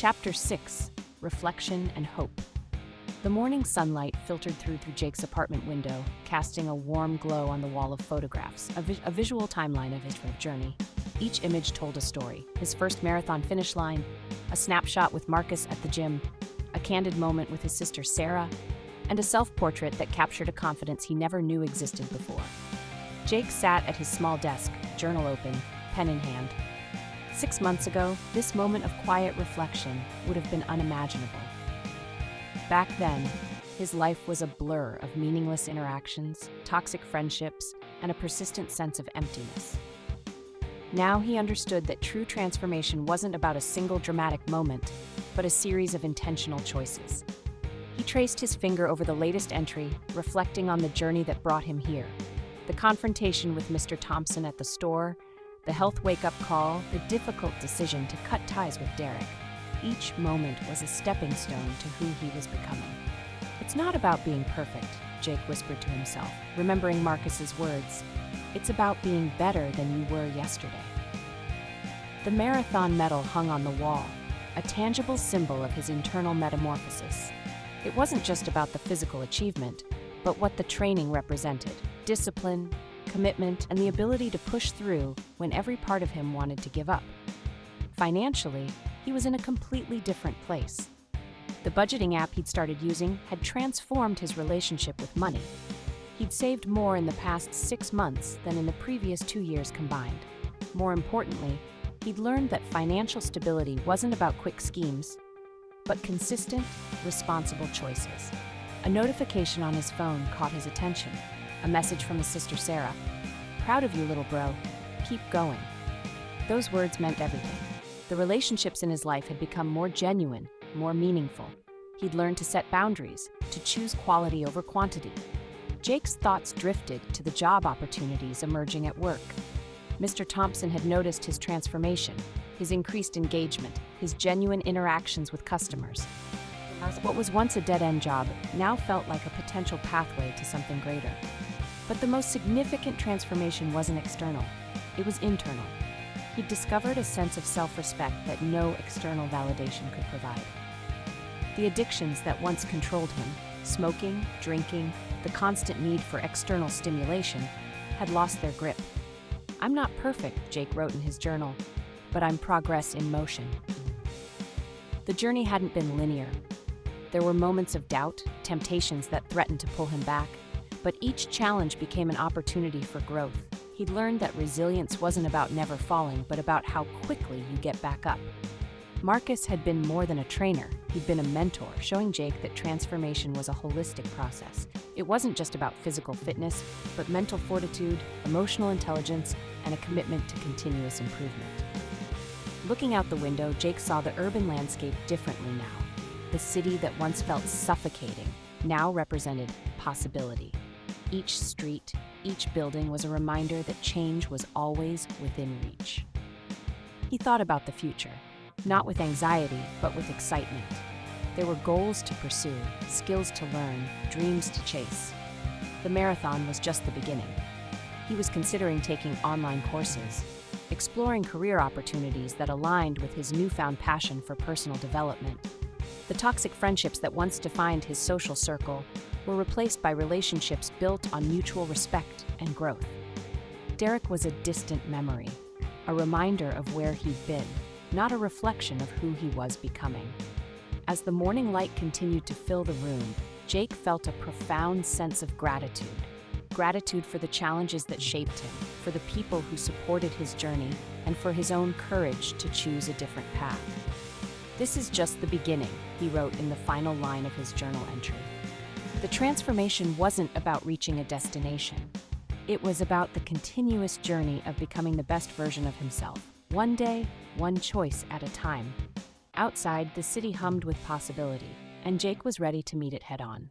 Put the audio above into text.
Chapter 6: Reflection and Hope. The morning sunlight filtered through Jake's apartment window, casting a warm glow on the wall of photographs, a visual timeline of his journey. Each image told a story: his first marathon finish line, a snapshot with Marcus at the gym, a candid moment with his sister Sarah, and a self-portrait that captured a confidence he never knew existed before. Jake sat at his small desk, journal open, pen in hand. 6 months ago, this moment of quiet reflection would have been unimaginable. Back then, his life was a blur of meaningless interactions, toxic friendships, and a persistent sense of emptiness. Now he understood that true transformation wasn't about a single dramatic moment, but a series of intentional choices. He traced his finger over the latest entry, reflecting on the journey that brought him here. The confrontation with Mr. Thompson at the store, the health wake-up call, the difficult decision to cut ties with Derek. Each moment was a stepping stone to who he was becoming. "It's not about being perfect," Jake whispered to himself, remembering Marcus's words. "It's about being better than you were yesterday." The marathon medal hung on the wall, a tangible symbol of his internal metamorphosis. It wasn't just about the physical achievement, but what the training represented: discipline, commitment, and the ability to push through when every part of him wanted to give up. Financially, he was in a completely different place. The budgeting app he'd started using had transformed his relationship with money. He'd saved more in the past 6 months than in the previous 2 years combined. More importantly, he'd learned that financial stability wasn't about quick schemes, but consistent, responsible choices. A notification on his phone caught his attention. A message from his sister Sarah. "Proud of you, little bro. Keep going." Those words meant everything. The relationships in his life had become more genuine, more meaningful. He'd learned to set boundaries, to choose quality over quantity. Jake's thoughts drifted to the job opportunities emerging at work. Mr. Thompson had noticed his transformation, his increased engagement, his genuine interactions with customers. What was once a dead-end job now felt like a potential pathway to something greater. But the most significant transformation wasn't external, it was internal. He'd discovered a sense of self-respect that no external validation could provide. The addictions that once controlled him, smoking, drinking, the constant need for external stimulation, had lost their grip. "I'm not perfect," Jake wrote in his journal, "but I'm progress in motion." The journey hadn't been linear. There were moments of doubt, temptations that threatened to pull him back, but each challenge became an opportunity for growth. He'd learned that resilience wasn't about never falling, but about how quickly you get back up. Marcus had been more than a trainer. He'd been a mentor, showing Jake that transformation was a holistic process. It wasn't just about physical fitness, but mental fortitude, emotional intelligence, and a commitment to continuous improvement. Looking out the window, Jake saw the urban landscape differently now. The city that once felt suffocating now represented possibility. Each street, each building was a reminder that change was always within reach. He thought about the future, not with anxiety, but with excitement. There were goals to pursue, skills to learn, dreams to chase. The marathon was just the beginning. He was considering taking online courses, exploring career opportunities that aligned with his newfound passion for personal development. The toxic friendships that once defined his social circle were replaced by relationships built on mutual respect and growth. Derek was a distant memory, a reminder of where he'd been, not a reflection of who he was becoming. As the morning light continued to fill the room, Jake felt a profound sense of gratitude. Gratitude for the challenges that shaped him, for the people who supported his journey, and for his own courage to choose a different path. "This is just the beginning," he wrote in the final line of his journal entry. The transformation wasn't about reaching a destination. It was about the continuous journey of becoming the best version of himself, one day, one choice at a time. Outside, the city hummed with possibility, and Jake was ready to meet it head-on.